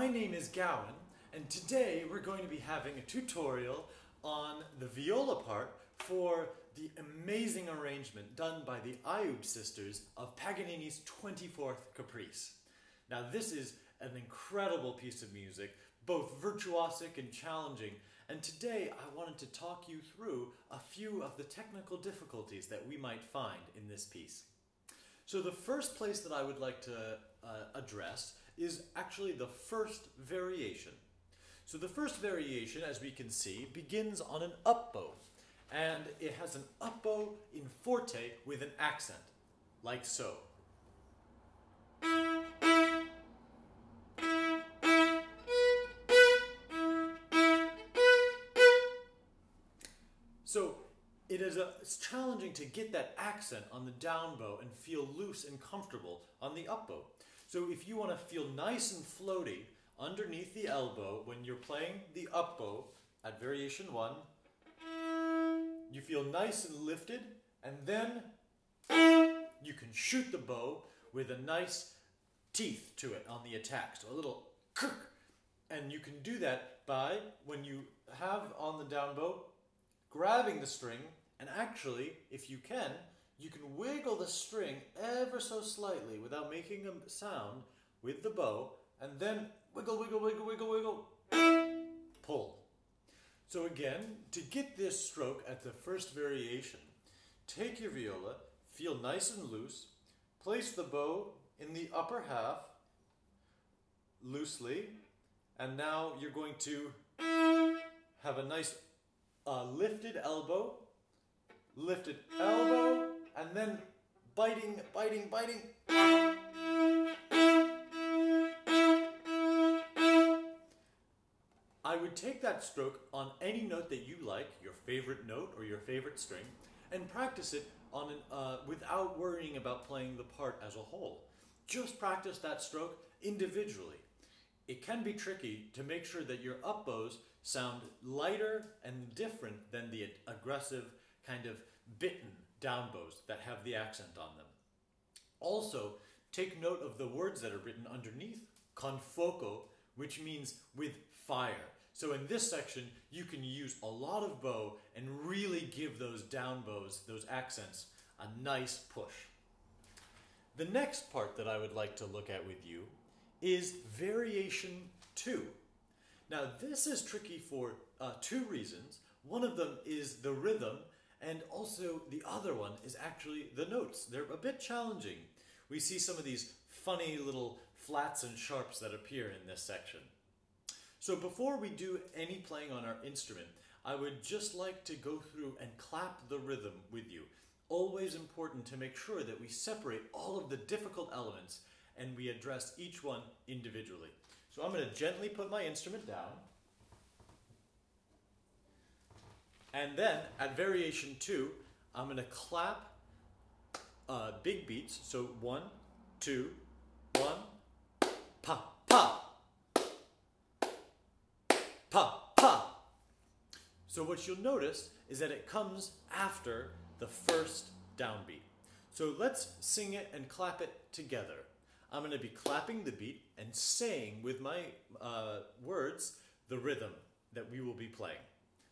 My name is Gawain, and today we're going to be having a tutorial on the viola part for the amazing arrangement done by the Ayub sisters of Paganini's 24th Caprice. Now this is an incredible piece of music, both virtuosic and challenging, and today I wanted to talk you through a few of the technical difficulties that we might find in this piece. So the first place that I would like to address is actually the first variation. So the first variation, as we can see, begins on an up bow, and it has an up bow in forte with an accent, like so. So it's challenging to get that accent on the down bow and feel loose and comfortable on the up bow. So if you want to feel nice and floaty underneath the elbow when you're playing the up bow at variation 1, you feel nice and lifted, and then you can shoot the bow with a nice teeth to it on the attack, so a little kirk. And you can do that by, when you have on the down bow, grabbing the string, and actually, if you can wiggle the string ever so slightly without making a sound with the bow, and then wiggle, wiggle, wiggle, wiggle, wiggle, pull. So again, to get this stroke at the first variation, take your viola, feel nice and loose, place the bow in the upper half, loosely, and now you're going to have a nice lifted elbow, and then biting, biting, biting. I would take that stroke on any note that you like, your favorite note or your favorite string, and practice it on without worrying about playing the part as a whole. Just practice that stroke individually. It can be tricky to make sure that your up bows sound lighter and different than the aggressive kind of bitten down bows that have the accent on them. Also, take note of the words that are written underneath, con fuoco, which means with fire. So in this section, you can use a lot of bow and really give those down bows, those accents, a nice push. The next part that I would like to look at with you is variation 2. Now this is tricky for two reasons. One of them is the rhythm, and also the other one is actually the notes. They're a bit challenging. We see some of these funny little flats and sharps that appear in this section. So before we do any playing on our instrument, I would just like to go through and clap the rhythm with you. Always important to make sure that we separate all of the difficult elements and we address each one individually. So I'm going to gently put my instrument down. And then at variation 2, I'm going to clap big beats. So 1, 2, 1, pa, pa, pa, pa. So what you'll notice is that it comes after the first downbeat. So let's sing it and clap it together. I'm going to be clapping the beat and saying with my words the rhythm that we will be playing.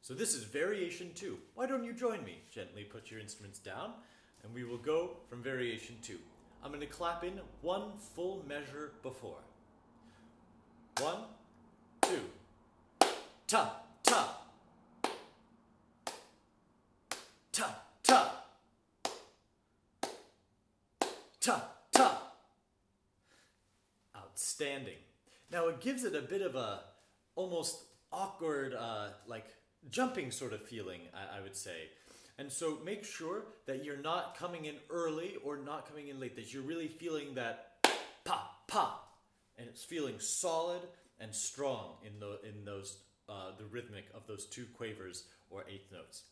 So this is variation 2. Why don't you join me? Gently put your instruments down and we will go from variation 2. I'm going to clap in one full measure before. 1, 2. Ta, ta. Ta, ta. Ta, ta. Outstanding. Now it gives it a bit of a almost awkward, like jumping sort of feeling, I would say. And so make sure that you're not coming in early or not coming in late, that you're really feeling that pa, pa, and it's feeling solid and strong in those the rhythmic of those two quavers or eighth notes.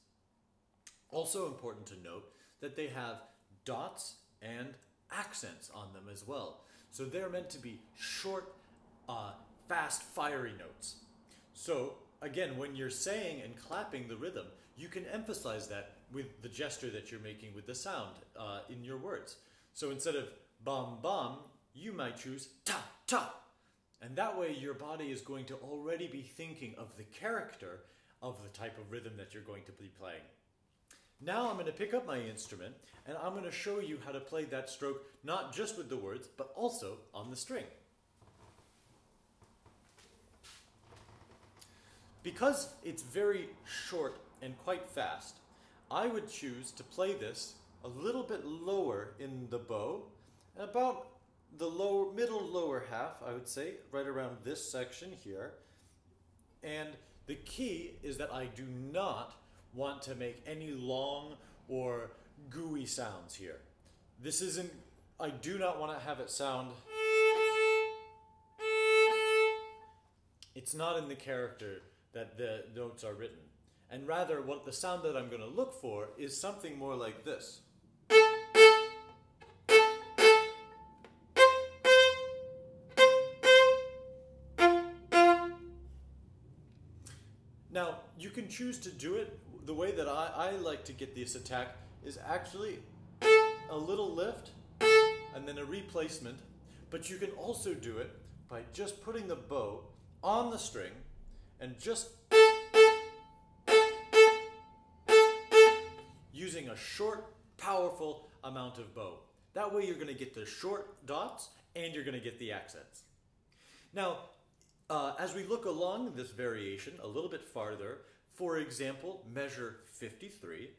Also important to note that they have dots and accents on them as well. So they're meant to be short, fast, fiery notes. So again, when you're saying and clapping the rhythm, you can emphasize that with the gesture that you're making with the sound in your words. So instead of bum bum, you might choose ta ta, And that way your body is going to already be thinking of the character of the type of rhythm that you're going to be playing. Now I'm going to pick up my instrument and I'm going to show you how to play that stroke, not just with the words, but also on the string. Because it's very short and quite fast, I would choose to play this a little bit lower in the bow, about the middle lower half, I would say, right around this section here. And the key is that I do not want to make any long or gooey sounds here. I do not want to have it sound, it's not in the character that the notes are written. And rather, what the sound that I'm going to look for is something more like this. Now, you can choose to do it. The way that I like to get this attack is actually a little lift and then a replacement. But you can also do it by just putting the bow on the string and just using a short, powerful amount of bow. That way you're going to get the short dots and you're going to get the accents. Now, as we look along this variation a little bit farther, for example, measure 53,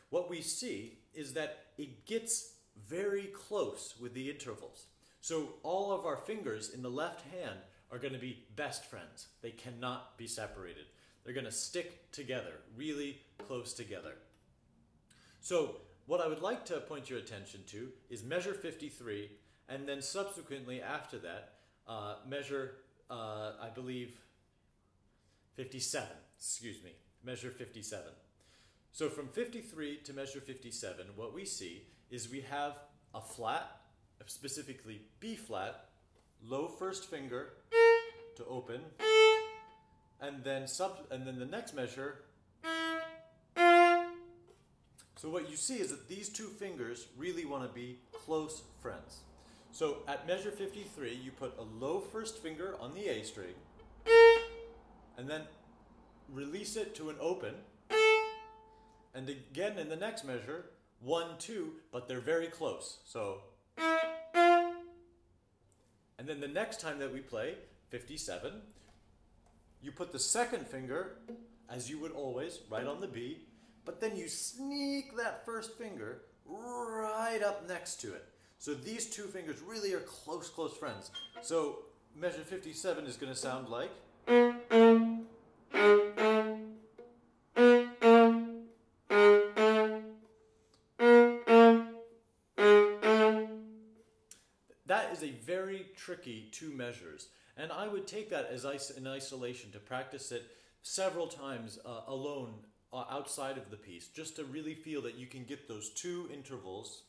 what we see is that it gets very close with the intervals. So all of our fingers in the left hand are going to be best friends. They cannot be separated. They're going to stick together, really close together. So what I would like to point your attention to is measure 53, and then subsequently after that, measure, I believe, 57, measure 57. So from 53 to measure 57, what we see is we have a flat, specifically B flat, low first finger to open, and then the next measure. So what you see is that these two fingers really want to be close friends. So at measure 53, you put a low first finger on the A string, and then release it to an open, and again in the next measure, 1, 2, but they're very close. So, and then the next time that we play 57, you put the second finger, as you would always, right on the B, but then you sneak that first finger right up next to it. So these two fingers really are close, close friends. So measure 57 is going to sound like. That is a very tricky two measures. And I would take that as in isolation to practice it several times alone outside of the piece, just to really feel that you can get those two intervals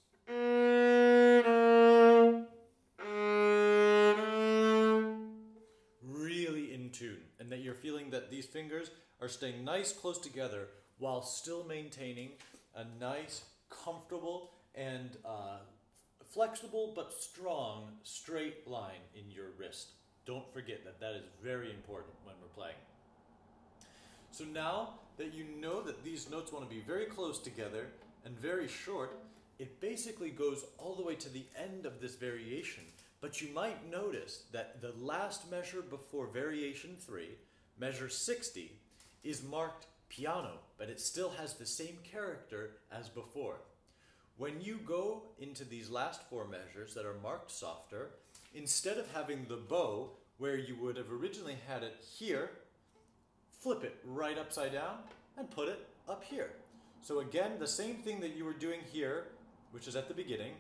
really in tune, and that you're feeling that these fingers are staying nice close together while still maintaining a nice, comfortable, and flexible but strong straight line in your wrist. Don't forget that that is very important when we're playing. So now that you know that these notes want to be very close together and very short, it basically goes all the way to the end of this variation. But you might notice that the last measure before variation 3, measure 60, is marked piano, but it still has the same character as before. When you go into these last 4 measures that are marked softer, instead of having the bow where you would have originally had it here, flip it right upside down and put it up here. So again, the same thing that you were doing here, which is at the beginning.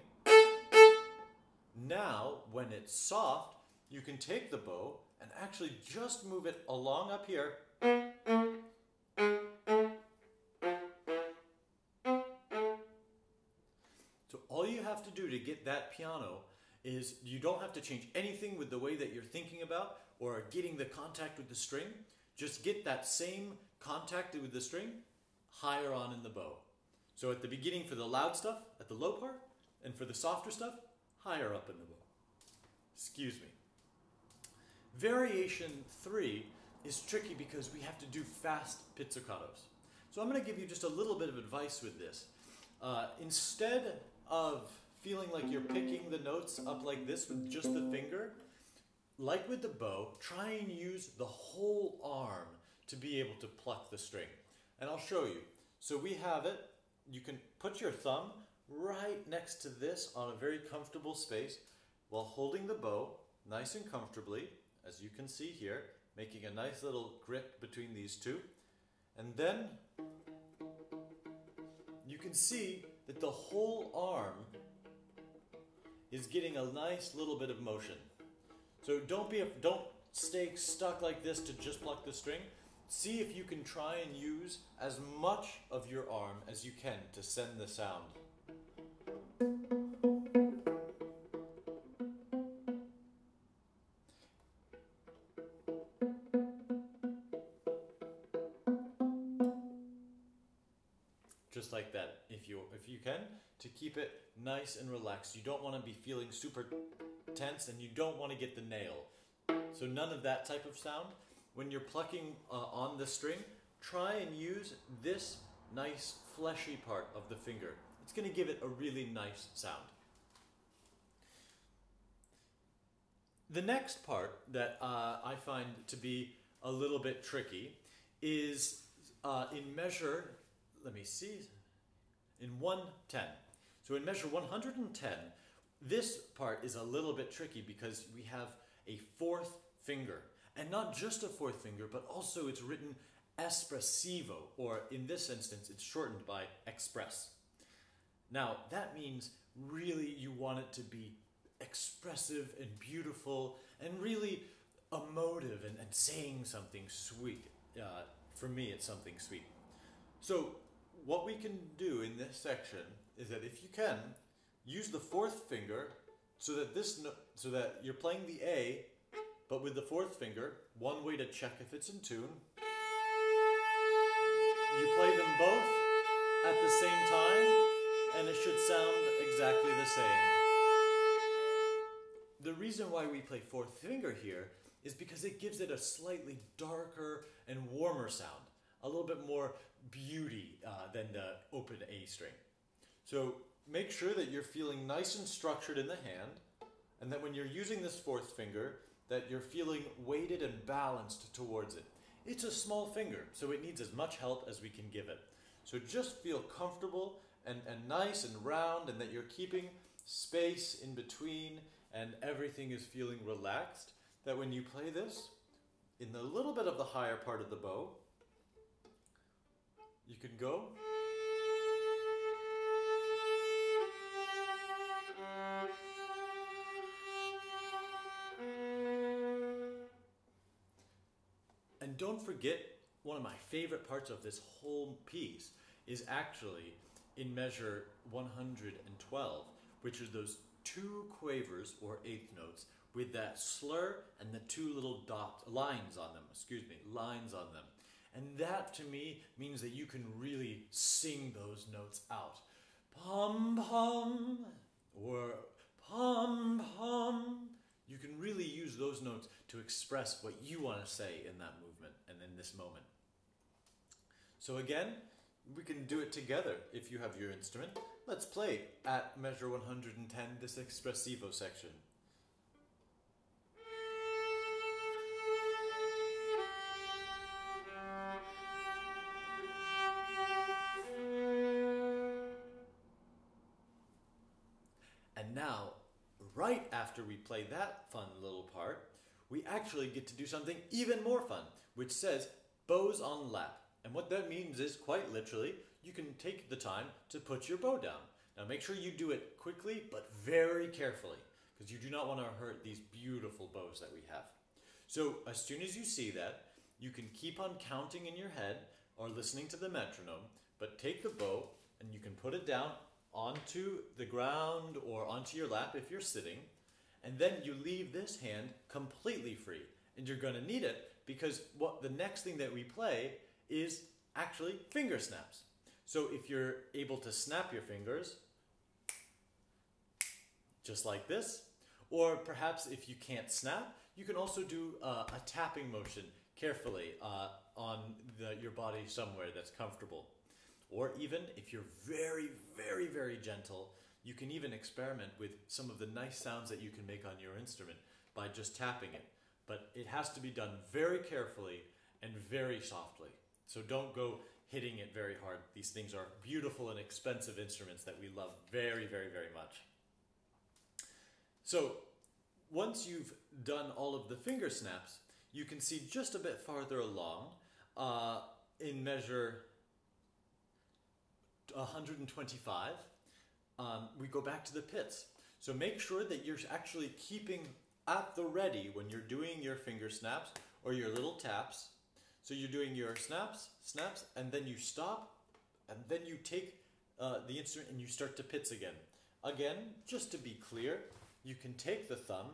Now, when it's soft, you can take the bow and actually just move it along up here. So all you have to do to get that piano is you don't have to change anything with the way that you're thinking about or getting the contact with the string. Just get that same contact with the string higher on in the bow. So at the beginning for the loud stuff, at the low part, and for the softer stuff, higher up in the bow. Excuse me. Variation 3 is tricky because we have to do fast pizzicatos. So I'm going to give you just a little bit of advice with this. Instead of feeling like you're picking the notes up like this with just the finger, like with the bow, try and use the whole arm to be able to pluck the string. And I'll show you. So we have it. You can put your thumb right next to this on a very comfortable space while holding the bow nice and comfortably, as you can see here, making a nice little grip between these two. And then you can see that the whole arm is getting a nice little bit of motion. So don't stay stuck like this to just pluck the string. See if you can try and use as much of your arm as you can to send the sound. Just like that, if you can, to keep it nice and relaxed. You don't want to be feeling super tense, and you don't want to get the nail. So none of that type of sound. When you're plucking on the string, try and use this nice fleshy part of the finger. It's going to give it a really nice sound. The next part that I find to be a little bit tricky is in measure, let me see, in 110. So in measure 110, this part is a little bit tricky because we have a fourth finger. And not just a fourth finger, but also it's written espressivo, or in this instance, it's shortened by express. Now, that means really you want it to be expressive and beautiful and really emotive and saying something sweet. For me, it's something sweet. So what we can do in this section is that if you can, use the fourth finger so that you're playing the A, but with the fourth finger. One way to check if it's in tune. You play them both at the same time, and it should sound exactly the same. The reason why we play fourth finger here is because it gives it a slightly darker and warmer sound, a little bit more beauty than the open A string. So make sure that you're feeling nice and structured in the hand, and that when you're using this fourth finger, that you're feeling weighted and balanced towards it. It's a small finger, so it needs as much help as we can give it. So just feel comfortable and nice and round, and that you're keeping space in between and everything is feeling relaxed, that when you play this, in the little bit of the higher part of the bow, you can go. And don't forget, one of my favorite parts of this whole piece is actually in measure 112, which is those two quavers or eighth notes with that slur and the two little lines on them. And that to me means that you can really sing those notes out. Pum pum or pum pum. You can really use those notes to express what you want to say in that movement and in this moment. So again, we can do it together if you have your instrument. Let's play at measure 110, this espressivo section. And now, right after we play that fun little part, we actually get to do something even more fun, which says bows on lap. And what that means is, quite literally, you can take the time to put your bow down. Now make sure you do it quickly, but very carefully, because you do not want to hurt these beautiful bows that we have. So as soon as you see that, you can keep on counting in your head or listening to the metronome, but take the bow and you can put it down onto the ground or onto your lap if you're sitting, and then you leave this hand completely free. And you're going to need it because the next thing that we play is actually finger snaps. So if you're able to snap your fingers, just like this, Or perhaps if you can't snap, you can also do a tapping motion carefully on your body somewhere that's comfortable. Or even if you're very, very, very gentle, you can even experiment with some of the nice sounds that you can make on your instrument by just tapping it. But it has to be done very carefully and very softly. So don't go hitting it very hard. These things are beautiful and expensive instruments that we love very, very, very much. So once you've done all of the finger snaps, you can see just a bit farther along in measure 125, we go back to the pits. So make sure that you're actually keeping at the ready when you're doing your finger snaps or your little taps. So you're doing your snaps, snaps, and then you stop, and then you take the instrument and you start to pits again. Again, just to be clear, you can take the thumb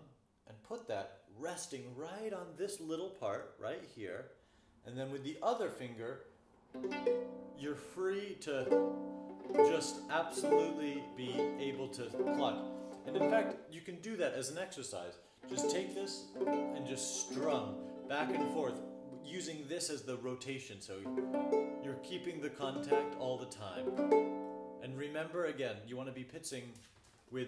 and put that resting right on this little part right here, and then with the other finger, you're free to just absolutely be able to pluck. And in fact, you can do that as an exercise. Just take this and just strum back and forth, using this as the rotation, so you're keeping the contact all the time. And remember, again, you want to be pitching with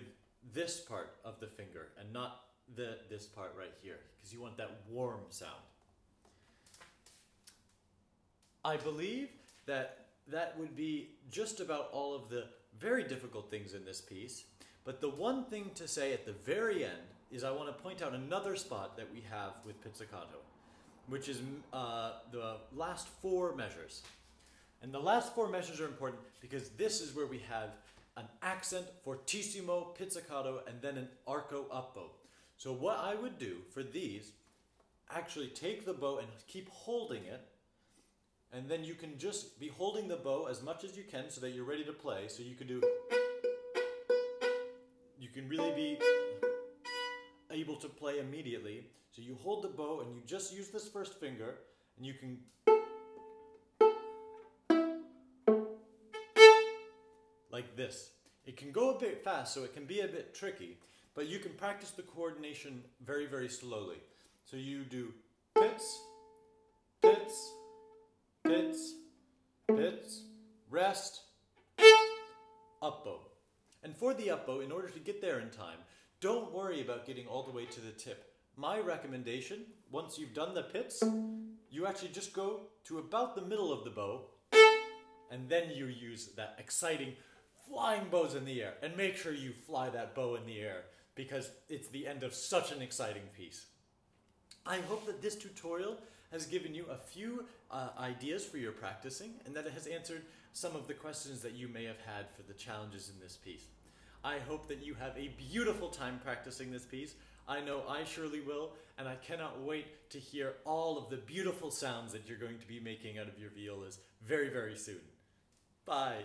this part of the finger and not this part right here, because you want that warm sound. I believe that would be just about all of the very difficult things in this piece. But the one thing to say at the very end is I want to point out another spot that we have with pizzicato, which is the last 4 measures. And the last 4 measures are important because this is where we have an accent, fortissimo, pizzicato, and then an arco up bow. So what I would do for these, actually take the bow and keep holding it, and then you can just be holding the bow as much as you can so that you're ready to play. So you can do, you can really be able to play immediately. So you hold the bow and you just use this first finger, and you can like this. It can go a bit fast, so it can be a bit tricky, but you can practice the coordination very, very slowly. So you do pits, pits, pits, pits, rest, up bow. And for the up bow, in order to get there in time, don't worry about getting all the way to the tip. My recommendation, once you've done the pits, you actually just go to about the middle of the bow, and then you use that exciting flying bows in the air. And make sure you fly that bow in the air, because it's the end of such an exciting piece. I hope that this tutorial has given you a few ideas for your practicing, and that it has answered some of the questions that you may have had for the challenges in this piece. I hope that you have a beautiful time practicing this piece. I know I surely will, and I cannot wait to hear all of the beautiful sounds that you're going to be making out of your violas very, very soon. Bye!